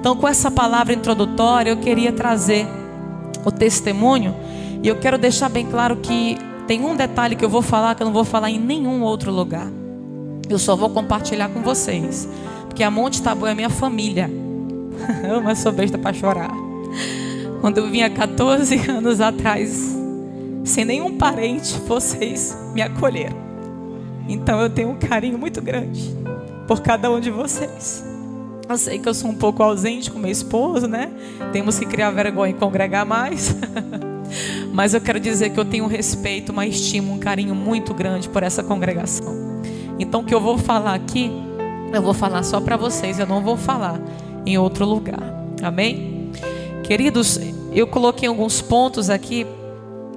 Então, com essa palavra introdutória, eu queria trazer o testemunho. E eu quero deixar bem claro que tem um detalhe que eu vou falar que eu não vou falar em nenhum outro lugar. Eu só vou compartilhar com vocês, porque a Monte Tabor é minha família. Eu sou besta para chorar. Quando eu vim há 14 anos atrás, sem nenhum parente, vocês me acolheram. Então eu tenho um carinho muito grande por cada um de vocês. Eu sei que eu sou um pouco ausente com meu esposo, né? Temos que criar vergonha e congregar mais. Mas eu quero dizer que eu tenho um respeito, uma estima, um carinho muito grande por essa congregação. Então o que eu vou falar aqui, eu vou falar só para vocês. Eu não vou falar em outro lugar. Amém? Queridos, eu coloquei alguns pontos aqui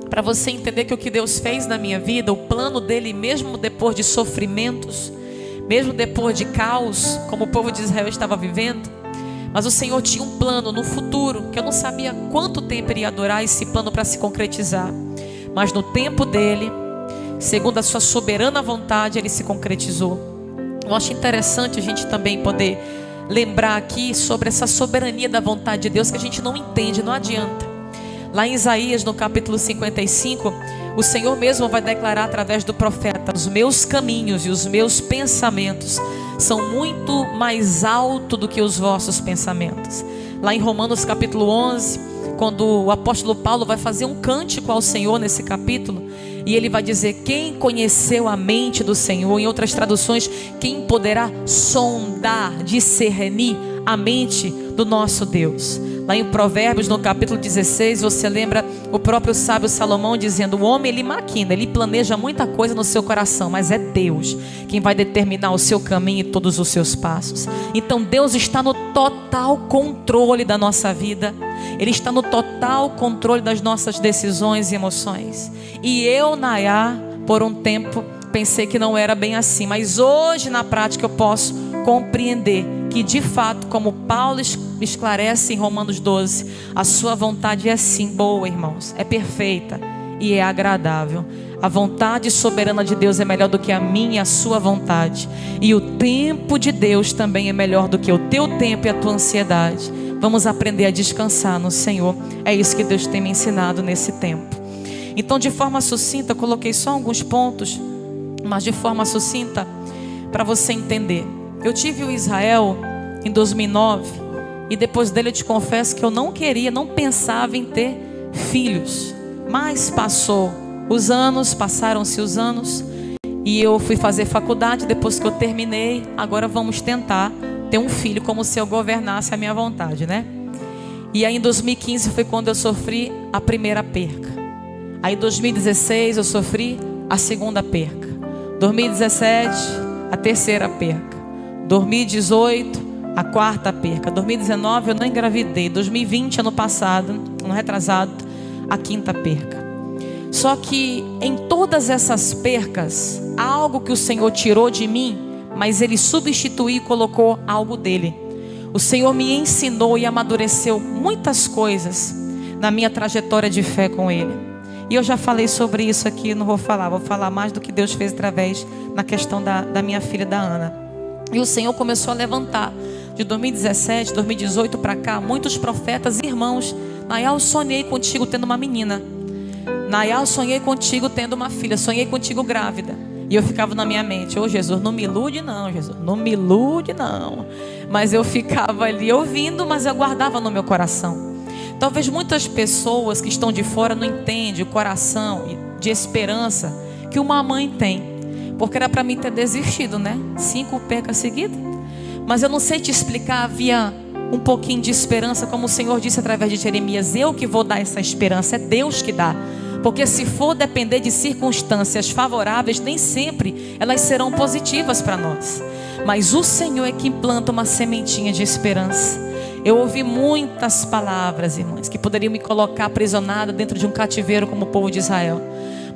para você entender que o que Deus fez na minha vida, o plano dele, mesmo depois de sofrimentos, mesmo depois de caos, como o povo de Israel estava vivendo, mas o Senhor tinha um plano no futuro, que eu não sabia quanto tempo iria durar esse plano para se concretizar, mas no tempo dele, segundo a sua soberana vontade, ele se concretizou. Eu acho interessante a gente também poder lembrar aqui sobre essa soberania da vontade de Deus, que a gente não entende, não adianta. Lá em Isaías, no capítulo 55, o Senhor mesmo vai declarar através do profeta: os meus caminhos e os meus pensamentos são muito mais altos do que os vossos pensamentos. Lá em Romanos capítulo 11, quando o apóstolo Paulo vai fazer um cântico ao Senhor nesse capítulo, e ele vai dizer: quem conheceu a mente do Senhor? Em outras traduções, quem poderá sondar, discernir a mente do nosso Deus? Lá em Provérbios, no capítulo 16, você lembra o próprio sábio Salomão dizendo: o homem, ele maquina, ele planeja muita coisa no seu coração, mas é Deus quem vai determinar o seu caminho e todos os seus passos. Então Deus está no total controle da nossa vida. Ele está no total controle das nossas decisões e emoções. E eu, Nayá, por um tempo pensei que não era bem assim, mas hoje na prática eu posso compreender que de fato, como Paulo esclarece em Romanos 12, a sua vontade é sim boa, irmãos, é perfeita e é agradável. A vontade soberana de Deus é melhor do que a minha e a sua vontade, e o tempo de Deus também é melhor do que o teu tempo e a tua ansiedade. Vamos aprender a descansar no Senhor. É isso que Deus tem me ensinado nesse tempo. Então, de forma sucinta, eu coloquei só alguns pontos, mas de forma sucinta, para você entender. Eu tive o Israel em 2009, e depois dele eu te confesso que eu não pensava em ter filhos. Mas passaram-se os anos, e eu fui fazer faculdade. Depois que eu terminei, agora vamos tentar ter um filho, como se eu governasse a minha vontade, né? E aí em 2015 foi quando eu sofri a primeira perca. Aí em 2016 eu sofri a segunda perca. 2017 a terceira perca. 2018 a quarta perca. 2019 eu não engravidei. 2020, ano passado, ano retrasado, a quinta perca. Só que em todas essas percas, há algo que o Senhor tirou de mim, mas Ele substituiu e colocou algo dele. O Senhor me ensinou e amadureceu muitas coisas na minha trajetória de fé com Ele. E eu já falei sobre isso aqui, não vou falar mais do que Deus fez através na questão da minha filha, da Ana. E o Senhor começou a levantar, de 2017, 2018 para cá, muitos profetas e irmãos. Nayá, eu sonhei contigo tendo uma menina. Nayá, eu sonhei contigo tendo uma filha. Sonhei contigo grávida. E eu ficava na minha mente: ô Jesus, não me ilude não, Jesus, não me ilude não. Mas eu ficava ali ouvindo, mas eu guardava no meu coração. Talvez muitas pessoas que estão de fora não entendem o coração de esperança que uma mãe tem. Porque era para mim ter desistido, né? 5 percas seguidas. Mas eu não sei te explicar, havia um pouquinho de esperança, como o Senhor disse através de Jeremias: eu que vou dar essa esperança, é Deus que dá. Porque se for depender de circunstâncias favoráveis, nem sempre elas serão positivas para nós. Mas o Senhor é que planta uma sementinha de esperança. Eu ouvi muitas palavras, irmãs, que poderiam me colocar aprisionada dentro de um cativeiro como o povo de Israel.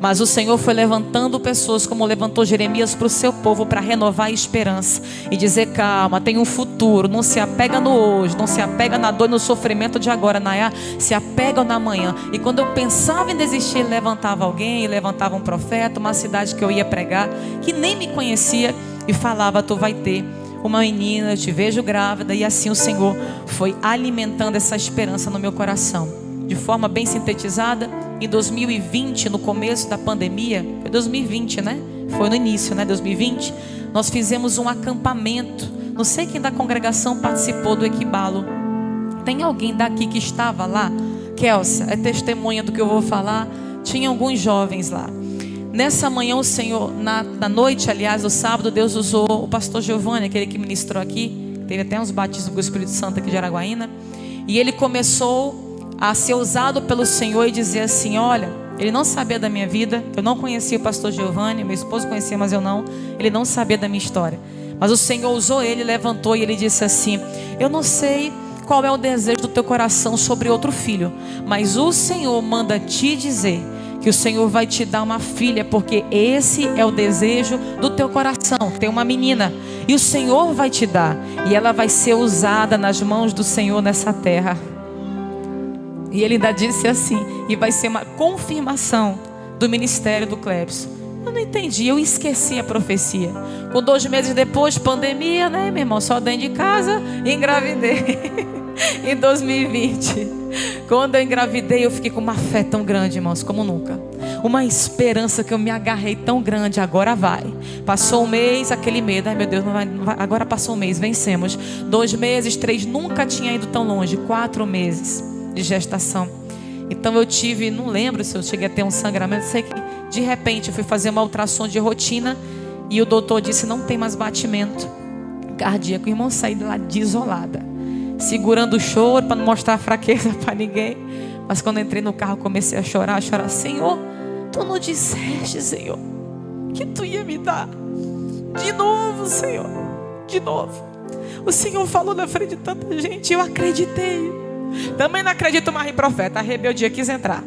Mas o Senhor foi levantando pessoas, como levantou Jeremias para o seu povo, para renovar a esperança e dizer: calma, tem um futuro. Não se apega no hoje, não se apega na dor e no sofrimento de agora, Nayá, se apega na manhã. E quando eu pensava em desistir, levantava alguém, levantava um profeta, uma cidade que eu ia pregar, que nem me conhecia, e falava: tu vai ter uma menina, eu te vejo grávida. E assim o Senhor foi alimentando essa esperança no meu coração. De forma bem sintetizada, em 2020, no começo da pandemia, foi 2020, né? Foi no início, né? 2020, nós fizemos um acampamento. Não sei quem da congregação participou do Equibalo. Tem alguém daqui que estava lá? Kelsa, é testemunha do que eu vou falar. Tinha alguns jovens lá. Nessa manhã o Senhor, na noite, aliás, do sábado, Deus usou o pastor Giovanni, aquele que ministrou aqui. Teve até uns batismos com o Espírito Santo aqui de Araguaína. E ele começou a ser usado pelo Senhor e dizer assim: olha, ele não sabia da minha vida. Eu não conhecia o pastor Giovanni, meu esposo conhecia, mas eu não. Ele não sabia da minha história. Mas o Senhor usou ele, levantou e ele disse assim: eu não sei qual é o desejo do teu coração sobre outro filho, mas o Senhor manda te dizer que o Senhor vai te dar uma filha, porque esse é o desejo do teu coração. Tem uma menina e o Senhor vai te dar, e ela vai ser usada nas mãos do Senhor nessa terra. E ele ainda disse assim: e vai ser uma confirmação do ministério do Clebson. Eu não entendi, eu esqueci a profecia. Com 2 meses depois, pandemia, né, meu irmão? Só dentro de casa, engravidei. Em 2020, quando eu engravidei, eu fiquei com uma fé tão grande, irmãos, como nunca. Uma esperança que eu me agarrei tão grande. Agora vai. Passou um mês, aquele medo. Ai meu Deus, não vai. Agora passou um mês, vencemos. 2 meses, 3, nunca tinha ido tão longe. 4 meses de gestação. Então eu tive, não lembro se eu cheguei a ter um sangramento. Sei que de repente eu fui fazer uma ultrassom de rotina e o doutor disse: não tem mais batimento cardíaco. O irmão, saí de lá desolada, segurando o choro para não mostrar fraqueza para ninguém. Mas quando entrei no carro, comecei a chorar. Senhor, tu não disseste, Senhor, que tu ia me dar de novo, Senhor, de novo. O Senhor falou na frente de tanta gente, eu acreditei. Também não acredito mais em profeta. A rebeldia quis entrar.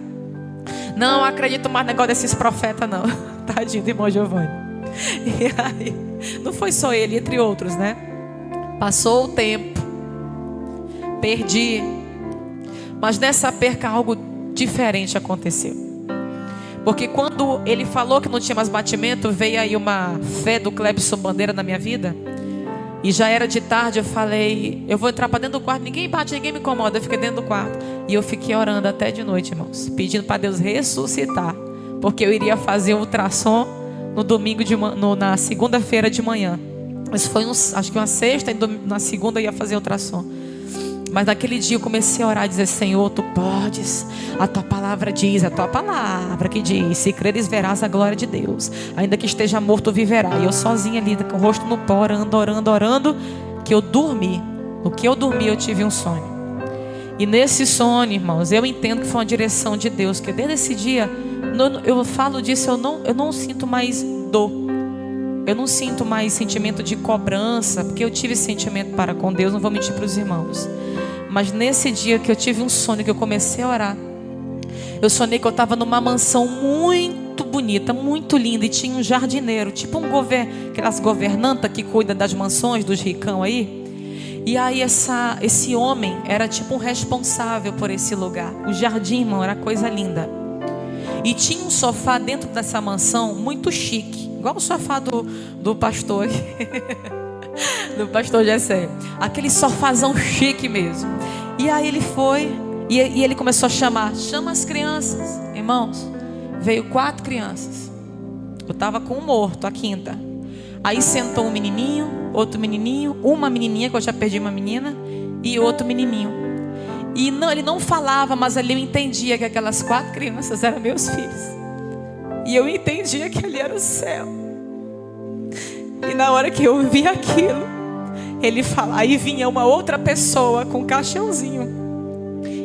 Não acredito mais no negócio desses profetas, não. Tadinho do irmão Giovanni. E aí, não foi só ele, entre outros, né? Passou o tempo, perdi. Mas nessa perca algo diferente aconteceu. Porque quando ele falou que não tinha mais batimento, veio aí uma fé do Clebson Bandeira na minha vida. E já era de tarde, eu falei: eu vou entrar para dentro do quarto, ninguém bate, ninguém me incomoda. Eu fiquei dentro do quarto. E eu fiquei orando até de noite, irmãos, pedindo para Deus ressuscitar. Porque eu iria fazer um ultrassom no domingo na segunda-feira de manhã. Mas foi acho que uma sexta, e na segunda eu ia fazer ultrassom. Mas naquele dia eu comecei a orar e dizer: Senhor, tu podes. A tua palavra diz, a tua palavra que diz: se creres verás a glória de Deus. Ainda que esteja morto, viverá. E eu sozinha ali, com o rosto no pó, orando. Que eu dormi. No que eu dormi, eu tive um sonho. E nesse sonho, irmãos, eu entendo que foi uma direção de Deus. Que desde esse dia, eu falo disso, eu não sinto mais dor. Eu não sinto mais sentimento de cobrança, porque eu tive sentimento para com Deus, não vou mentir para os irmãos. Mas nesse dia que eu tive um sonho, que eu comecei a orar, eu sonhei que eu estava numa mansão muito bonita, muito linda, e tinha um jardineiro, tipo aquelas governantas que cuidam das mansões, dos ricão aí. E aí esse homem era tipo um responsável por esse lugar. O jardim, irmão, era coisa linda. E tinha um sofá dentro dessa mansão muito chique, igual o sofá do pastor do pastor Jessé. Aquele sofazão chique mesmo. E aí ele foi e ele começou a chama as crianças. Irmãos, veio 4 crianças. Eu estava com um morto, a quinta. Aí sentou um menininho, outro menininho, uma menininha, que eu já perdi uma menina, e outro menininho. E não, ele não falava, mas ali eu entendia que aquelas 4 crianças eram meus filhos. E eu entendia que ali era o céu. E na hora que eu vi aquilo, ele fala, aí vinha uma outra pessoa com um caixãozinho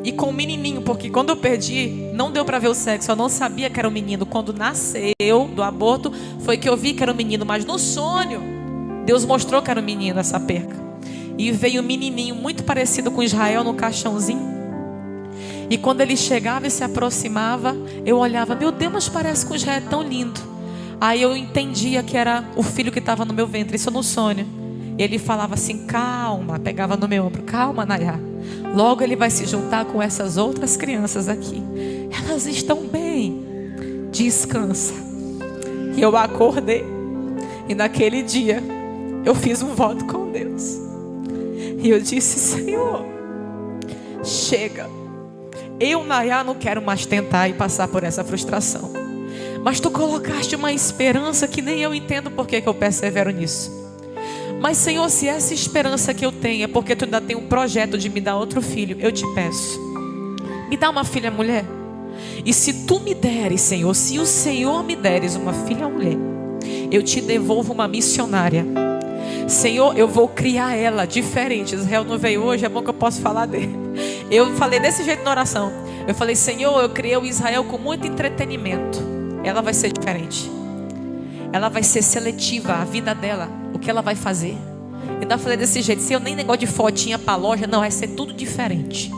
e com um menininho, porque quando eu perdi, não deu para ver o sexo, eu não sabia que era um menino. Quando nasceu do aborto, foi que eu vi que era um menino, mas no sonho, Deus mostrou que era um menino essa perca. E veio um menininho muito parecido com Israel no caixãozinho. E quando ele chegava e se aproximava, eu olhava, meu Deus, mas parece com Israel, é tão lindo. Aí eu entendia que era o filho que estava no meu ventre, isso no sonho. E ele falava assim, calma, pegava no meu ombro, calma, Nayá. Logo ele vai se juntar com essas outras crianças aqui. Elas estão bem, descansa. E eu acordei. E naquele dia, eu fiz um voto com Deus. E eu disse: Senhor, chega. Eu, Nayá, não quero mais tentar e passar por essa frustração. Mas tu colocaste uma esperança que nem eu entendo por que eu persevero nisso. Mas, Senhor, se essa esperança que eu tenho é porque tu ainda tem um projeto de me dar outro filho, eu te peço, me dá uma filha mulher. E se tu me deres, Senhor, se o Senhor me deres uma filha mulher, eu te devolvo uma missionária. Senhor, eu vou criar ela diferente. Israel não veio hoje, é bom que eu posso falar dele. Eu falei desse jeito na oração. Eu falei: Senhor, eu criei o Israel com muito entretenimento. Ela vai ser diferente. Ela vai ser seletiva, a vida dela, o que ela vai fazer. Eu ainda falei desse jeito: Senhor, nem negócio de fotinha para loja, não, vai ser tudo diferente.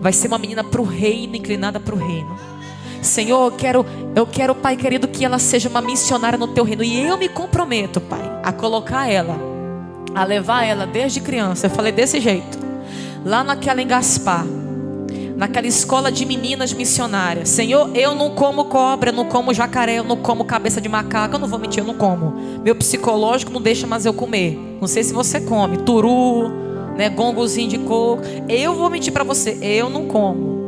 Vai ser uma menina para o reino, inclinada para o reino. Senhor, eu quero, Pai querido, que ela seja uma missionária no teu reino. E eu me comprometo, Pai, a colocar ela, a levar ela desde criança. Eu falei desse jeito, lá naquela em Gaspar, naquela escola de meninas missionárias. Senhor, eu não como cobra, eu não como jacaré, eu não como cabeça de macaco. Eu não vou mentir, eu não como. Meu psicológico não deixa mais eu comer. Não sei se você come turu, né, gongozinho de coco. Eu vou mentir para você, eu não como.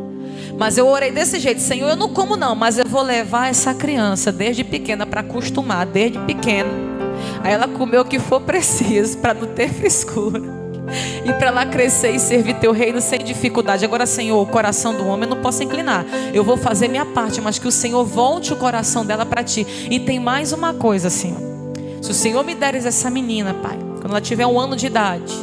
Mas eu orei desse jeito: Senhor, eu não como não, mas eu vou levar essa criança desde pequena para acostumar, desde pequena. Aí ela comeu o que for preciso para não ter frescura. E para ela crescer e servir teu reino sem dificuldade. Agora, Senhor, o coração do homem eu não posso inclinar. Eu vou fazer minha parte, mas que o Senhor volte o coração dela para ti. E tem mais uma coisa, Senhor. Se o Senhor me deres essa menina, Pai, quando ela tiver 1 ano de idade,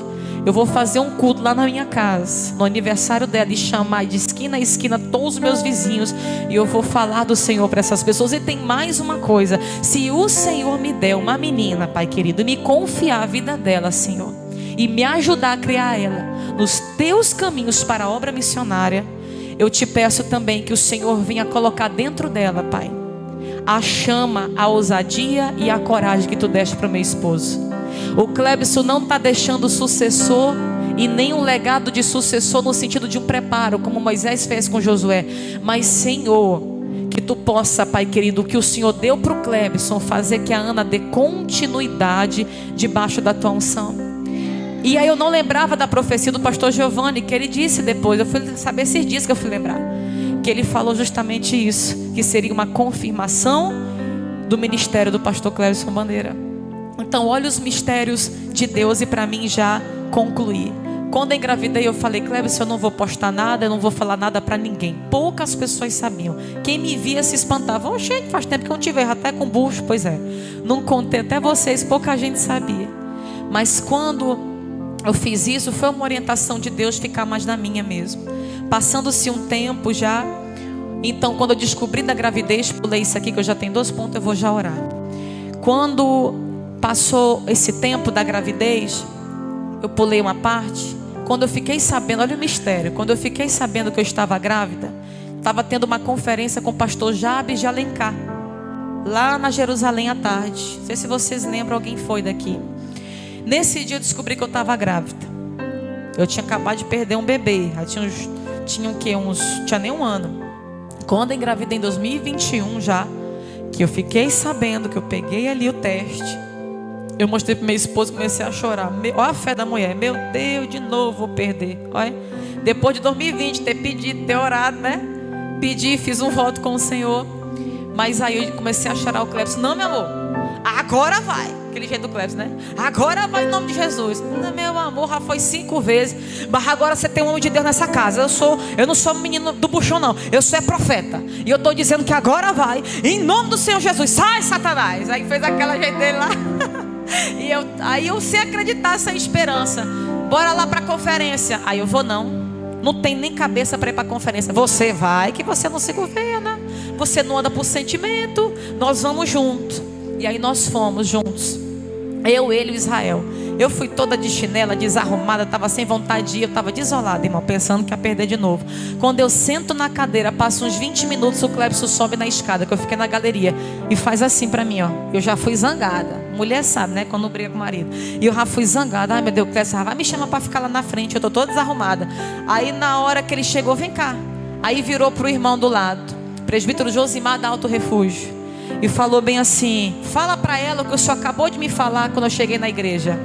eu vou fazer um culto lá na minha casa, no aniversário dela, e chamar de esquina a esquina todos os meus vizinhos, e eu vou falar do Senhor para essas pessoas. E tem mais uma coisa: se o Senhor me der uma menina, Pai querido, e me confiar a vida dela, Senhor, e me ajudar a criar ela nos teus caminhos para a obra missionária, eu te peço também que o Senhor venha colocar dentro dela, Pai, a chama, a ousadia e a coragem que tu deste para o meu esposo. O Clebson não está deixando sucessor e nem um legado de sucessor no sentido de um preparo, como Moisés fez com Josué. Mas, Senhor, que tu possa, Pai querido, o que o Senhor deu para o Clebson, fazer que a Ana dê continuidade debaixo da tua unção. E aí eu não lembrava da profecia do pastor Giovanni, que ele disse depois. Eu fui saber esses dias que eu fui lembrar, que ele falou justamente isso, que seria uma confirmação do ministério do pastor Clebson Bandeira. Então, olha os mistérios de Deus. E para mim já concluir, quando eu engravidei, eu falei: Clebson, eu não vou postar nada, eu não vou falar nada para ninguém. Poucas pessoas sabiam. Quem me via se espantava: oh, gente, faz tempo que eu não te vejo, até com bucho. Pois é, não contei até vocês, pouca gente sabia. Mas quando eu fiz isso, foi uma orientação de Deus ficar mais na minha mesmo. Passando-se um tempo já, então quando eu descobri da gravidez, pulei isso aqui que eu já tenho 2 pontos, eu vou já orar. Quando passou esse tempo da gravidez, eu pulei uma parte. Quando eu fiquei sabendo, olha o mistério, quando eu fiquei sabendo que eu estava grávida, estava tendo uma conferência com o pastor Jabes de Alencar, lá na Jerusalém à tarde. Não sei se vocês lembram, alguém foi daqui. Nesse dia eu descobri que eu estava grávida. Eu tinha acabado de perder um bebê. Tinha nem 1 ano. Quando eu engravidei em 2021 já, que eu fiquei sabendo que eu peguei ali o teste, eu mostrei para minha esposa e comecei a chorar. Olha a fé da mulher: meu Deus, de novo vou perder. Olha, depois de 2020 ter pedido, ter orado, né? Pedi, fiz um voto com o Senhor. Mas aí eu comecei a chorar. O Clebson: não, meu amor, agora vai. Aquele jeito do Clebson, né? Agora vai em nome de Jesus. Não, meu amor, já foi 5 vezes. Mas agora você tem um homem de Deus nessa casa. Eu não sou menino do buchão, não. Eu sou profeta. E eu estou dizendo que agora vai, em nome do Senhor Jesus. Sai, Satanás. Aí fez aquela jeito dele lá. Aí eu sem acreditar, sem esperança. Bora lá para a conferência. Aí eu vou: não tem nem cabeça para ir para a conferência. Você vai, que você não se governa. Você não anda por sentimento. Nós vamos juntos. E aí nós fomos juntos, eu, ele e o Israel. Eu fui toda de chinela, desarrumada, estava sem vontade de ir. Eu estava desolada, irmão, pensando que ia perder de novo. Quando eu sento na cadeira, passa uns 20 minutos, o Clebson sobe na escada, que eu fiquei na galeria, e faz assim para mim, ó. Eu já fui zangada. Mulher sabe, né, quando briga com o marido. E eu já fui zangada. Ai, meu Deus, o Clebson vai me chamar para ficar lá na frente. Eu estou toda desarrumada. Aí na hora que ele chegou: vem cá. Aí virou para o irmão do lado, presbítero Josimar da Alto Refúgio. e falou bem assim: fala para ela o que o senhor acabou de me falar quando eu cheguei na igreja.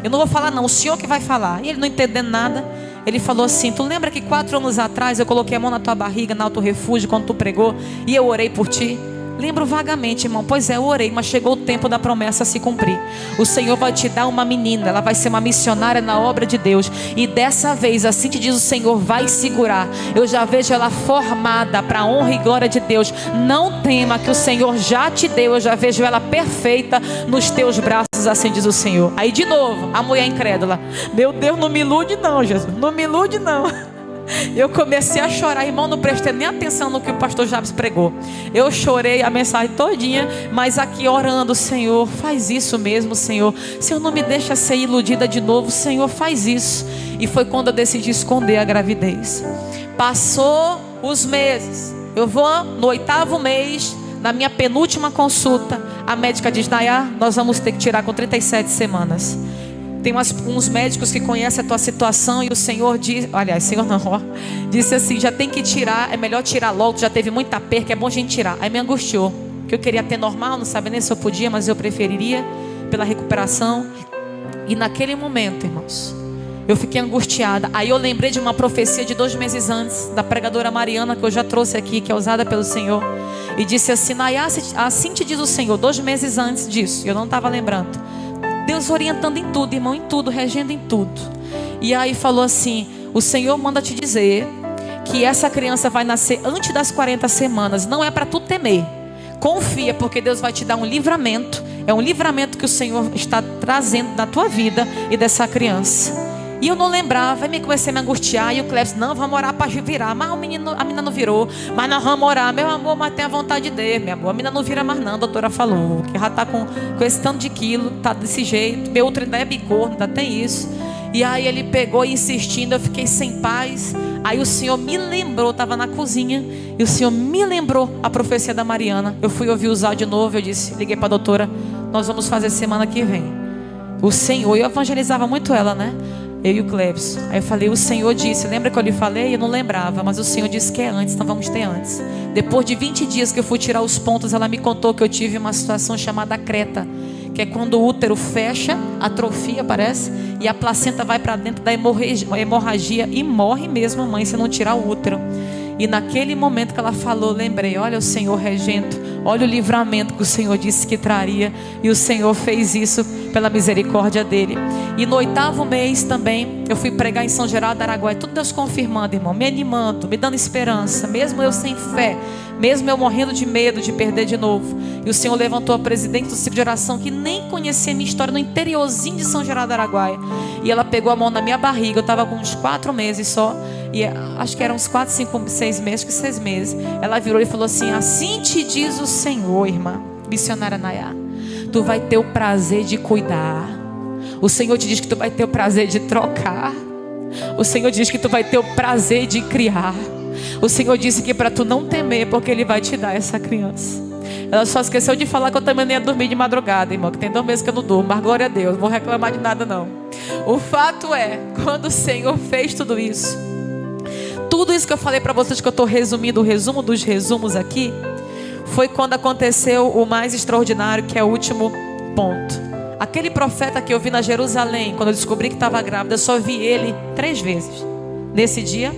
Eu não vou falar não, o senhor que vai falar. E ele não entendendo nada, ele falou assim: tu lembra que 4 anos atrás eu coloquei a mão na tua barriga, na Alto Refúgio, quando tu pregou, e eu orei por ti? Lembro vagamente, irmão. Pois é, eu orei, mas chegou o tempo da promessa a se cumprir. O Senhor vai te dar uma menina, ela vai ser uma missionária na obra de Deus, e dessa vez, assim te diz o Senhor, vai segurar. Eu já vejo ela formada para a honra e glória de Deus. Não tema, que o Senhor já te deu. Eu já vejo ela perfeita nos teus braços, assim diz o Senhor. Aí de novo, a mulher incrédula: meu Deus, não me ilude não, Jesus, não me ilude não. Eu comecei a chorar, irmão, não prestei nem atenção no que o pastor Jabes pregou. Eu chorei a mensagem todinha, mas aqui orando: Senhor, faz isso mesmo, Senhor. Senhor, não me deixa ser iludida de novo, Senhor, faz isso. E foi quando eu decidi esconder a gravidez. Passou os meses, eu vou no 8º mês, na minha penúltima consulta, a médica diz: Nayá, nós vamos ter que tirar com 37 semanas. Tem uns médicos que conhecem a tua situação, e o Senhor diz, aliás, Senhor não, ó, disse assim: já tem que tirar, é melhor tirar logo, já teve muita perca, é bom a gente tirar. Aí me angustiou, que eu queria ter normal, não sabia nem se eu podia, mas eu preferiria pela recuperação. E naquele momento, irmãos, eu fiquei angustiada. Aí eu lembrei de uma profecia de 2 meses antes, da pregadora Mariana, que eu já trouxe aqui, que é usada pelo Senhor, e disse assim: Nayá, assim te diz o Senhor, 2 meses antes disso, eu não estava lembrando. Deus orientando em tudo, irmão, em tudo, regendo em tudo. E aí falou assim: o Senhor manda te dizer que essa criança vai nascer antes das 40 semanas. Não é para tu temer, confia, porque Deus vai te dar um livramento. É um livramento que o Senhor está trazendo na tua vida e dessa criança. E eu não lembrava, aí comecei a me angustiar. E o Cleves: não, vamos orar para virar. Mas a menina não virou. Mas nós vamos orar, meu amor, mas tem a vontade de Deus, meu amor. A menina não vira mais não, a doutora falou, que já está com esse tanto de quilo, tá desse jeito. Meu outro ainda é bicorno, ainda tem isso. E aí ele pegou insistindo, eu fiquei sem paz. Aí o Senhor me lembrou, estava na cozinha, e o Senhor me lembrou a profecia da Mariana. Eu fui ouvir usar de novo, eu disse, liguei para a doutora: nós vamos fazer semana que vem. O Senhor, eu evangelizava muito ela, né? Eu e o Cleves. Aí eu falei: o Senhor disse, lembra que eu lhe falei? Eu não lembrava, mas o Senhor disse que é antes, então vamos ter antes. Depois de 20 dias que eu fui tirar os pontos, ela me contou que eu tive uma situação chamada creta, que é quando o útero fecha, atrofia, parece, e a placenta vai para dentro da hemorragia e morre mesmo a mãe se não tirar o útero. E naquele momento que ela falou, lembrei: olha o Senhor regendo, olha o livramento que o Senhor disse que traria. E o Senhor fez isso pela misericórdia dele. E no 8º mês também, eu fui pregar em São Geraldo do Araguaia. Tudo Deus confirmando, irmão, me animando, me dando esperança, mesmo eu sem fé, mesmo eu morrendo de medo de perder de novo. E o Senhor levantou a presidente do ciclo de oração, que nem conhecia a minha história, no interiorzinho de São Geraldo do Araguaia. E ela pegou a mão na minha barriga, eu estava com uns 4 meses só. E acho que eram uns 4, 5, 6 meses, acho que 6 meses. Ela virou e falou assim: assim te diz o Senhor, irmã missionária Nayá, tu vai ter o prazer de cuidar. O Senhor te diz que tu vai ter o prazer de trocar. O Senhor diz que tu vai ter o prazer de criar. O Senhor disse que para tu não temer, porque Ele vai te dar essa criança. Ela só esqueceu de falar que eu também nem ia dormir de madrugada, irmão, que tem 2 meses que eu não durmo, mas glória a Deus, não vou reclamar de nada não. O fato é, quando o Senhor fez tudo isso que eu falei para vocês, que eu estou resumindo o resumo dos resumos aqui, foi quando aconteceu o mais extraordinário, que é o último ponto. Aquele profeta que eu vi na Jerusalém, quando eu descobri que estava grávida, eu só vi ele 3 vezes. Nesse dia,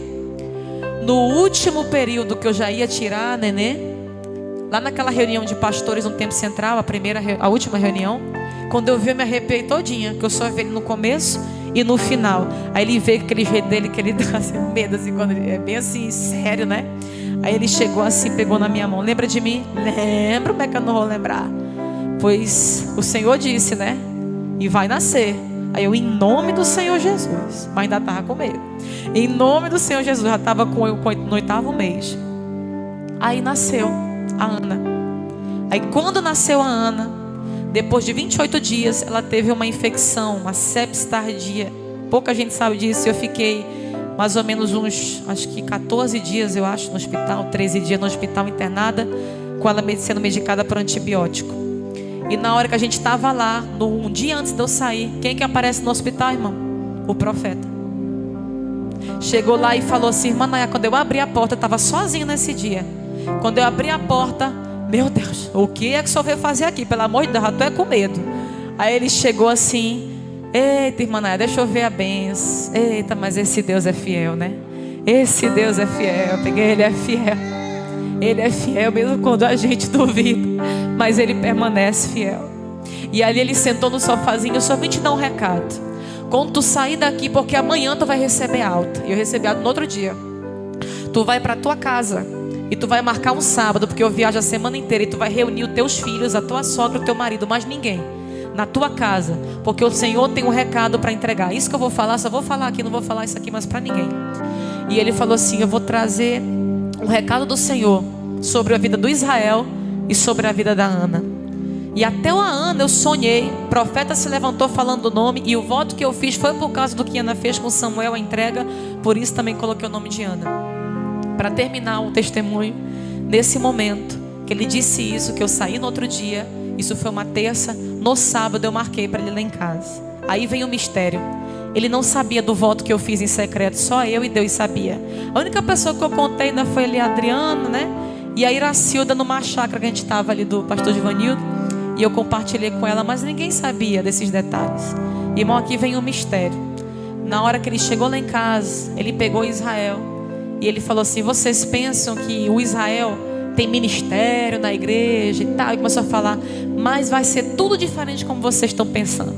no último período que eu já ia tirar a nenê, lá naquela reunião de pastores no Tempo Central, a última reunião, quando eu vi, eu me arrepiei todinha, que eu só vi ele no começo e no final. Aí ele veio com aquele jeito dele, que ele dá assim, medo, assim, quando ele é bem assim, sério, né? Aí ele chegou assim, pegou na minha mão: lembra de mim? Lembro, como é que eu não vou lembrar? Pois o Senhor disse, né? E vai nascer. Aí eu, em nome do Senhor Jesus, mas ainda estava com medo. Em nome do Senhor Jesus, já estava no 8º mês. Aí nasceu a Ana. Aí quando nasceu a Ana, depois de 28 dias, ela teve uma infecção, uma sepsis tardia. Pouca gente sabe disso. Eu fiquei mais ou menos uns, acho que 14 dias, eu acho, no hospital, 13 dias no hospital internada, com ela sendo medicada por antibiótico. E na hora que a gente estava lá, um dia antes de eu sair, quem que aparece no hospital, irmão? O profeta. Chegou lá e falou assim: irmã Nayá, quando eu abri a porta, eu estava sozinha nesse dia. Quando eu abri a porta, Meu Deus, o que é que o senhor veio fazer aqui? Pelo amor de Deus, eu tô é com medo. Aí ele chegou assim: eita, irmã Naya, deixa eu ver a benção. Eita, mas esse Deus é fiel, né? Esse Deus é fiel. Eu peguei, ele é fiel. Ele é fiel mesmo quando a gente duvida, mas ele permanece fiel. E ali ele sentou no sofazinho: eu só vim te dar um recado. Quando tu sair daqui, porque amanhã tu vai receber alta. E eu recebi alta no outro dia. Tu vai para tua casa e tu vai marcar um sábado, porque eu viajo a semana inteira, e tu vai reunir os teus filhos, a tua sogra, o teu marido, mais ninguém, na tua casa, porque o Senhor tem um recado para entregar. Isso que eu vou falar, só vou falar aqui, não vou falar isso aqui mais para ninguém. E ele falou assim: eu vou trazer um recado do Senhor sobre a vida do Israel e sobre a vida da Ana. E até a Ana eu sonhei, o profeta se levantou falando o nome, e o voto que eu fiz foi por causa do que Ana fez com Samuel, a entrega. Por isso também coloquei o nome de Ana. Para terminar o testemunho, nesse momento que ele disse isso, que eu saí no outro dia, isso foi uma terça, no sábado eu marquei para ele lá em casa. Aí vem o mistério. Ele não sabia do voto que eu fiz em secreto, só eu e Deus sabia. A única pessoa que eu contei ainda foi ali a Adriana, né? E a Iracilda, numa chácara que a gente estava ali do pastor Givanildo, e eu compartilhei com ela, mas ninguém sabia desses detalhes. Irmão, aqui vem o mistério. Na hora que ele chegou lá em casa, ele pegou Israel e ele falou assim: vocês pensam que o Israel tem ministério na igreja e tal? E começou a falar: mas vai ser tudo diferente como vocês estão pensando.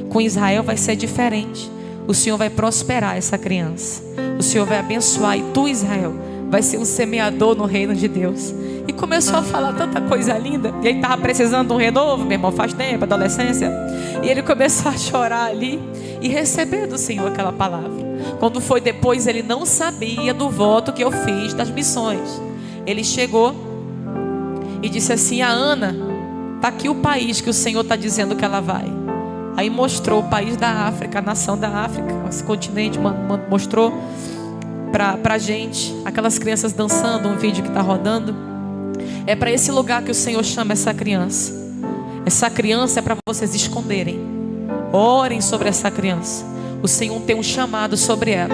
Com Israel vai ser diferente. O Senhor vai prosperar essa criança. O Senhor vai abençoar, e tu, Israel, vai ser um semeador no reino de Deus. E começou a falar tanta coisa linda. E ele estava precisando de um renovo, meu irmão, faz tempo, adolescência. E ele começou a chorar ali e receber do Senhor aquela palavra. Quando foi depois, ele não sabia do voto que eu fiz das missões. Ele chegou e disse assim: a Ana, está aqui o país que o Senhor está dizendo que ela vai. Aí mostrou o país da África, a nação da África, esse continente, mostrou para a gente, aquelas crianças dançando, um vídeo que está rodando. É para esse lugar que o Senhor chama essa criança. Essa criança é para vocês esconderem. Orem sobre essa criança. O Senhor tem um chamado sobre ela.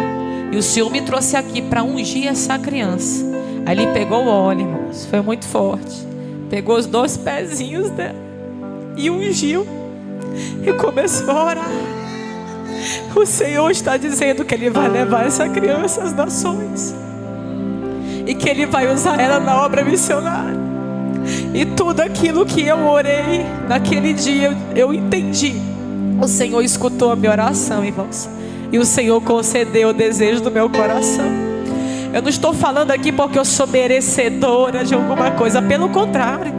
E o Senhor me trouxe aqui para ungir essa criança. Aí ele pegou o óleo, irmãos, foi muito forte. Pegou os 2 pezinhos dela e ungiu. E começou a orar. O Senhor está dizendo que Ele vai levar essa criança às nações, e que Ele vai usar ela na obra missionária. E tudo aquilo que eu orei naquele dia, eu entendi. O Senhor escutou a minha oração, irmãos, e o Senhor concedeu o desejo do meu coração. Eu não estou falando aqui porque eu sou merecedora de alguma coisa. Pelo contrário,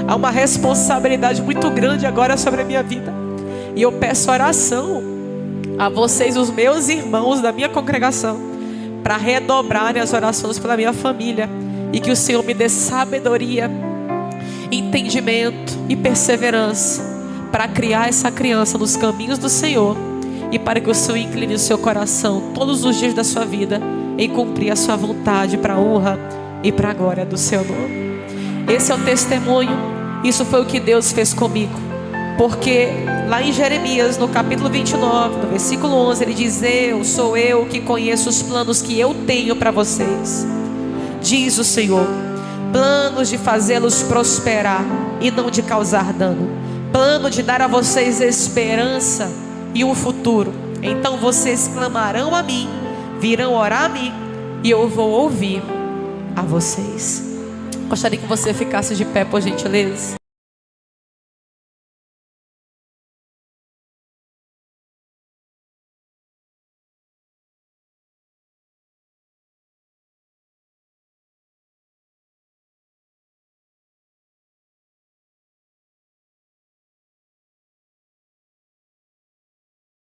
há uma responsabilidade muito grande agora sobre a minha vida. E eu peço oração a vocês, os meus irmãos da minha congregação, para redobrarem as orações pela minha família. E que o Senhor me dê sabedoria, entendimento e perseverança para criar essa criança nos caminhos do Senhor. E para que o Senhor incline o seu coração todos os dias da sua vida em cumprir a sua vontade, para a honra e para a glória do seu nome. Esse é o testemunho. Isso foi o que Deus fez comigo. Porque lá em Jeremias, no capítulo 29, no versículo 11, ele diz: sou eu que conheço os planos que eu tenho para vocês, diz o Senhor, planos de fazê-los prosperar e não de causar dano, plano de dar a vocês esperança e um futuro. Então vocês clamarão a mim, virão orar a mim, e eu vou ouvir a vocês. Gostaria que você ficasse de pé, por gentileza.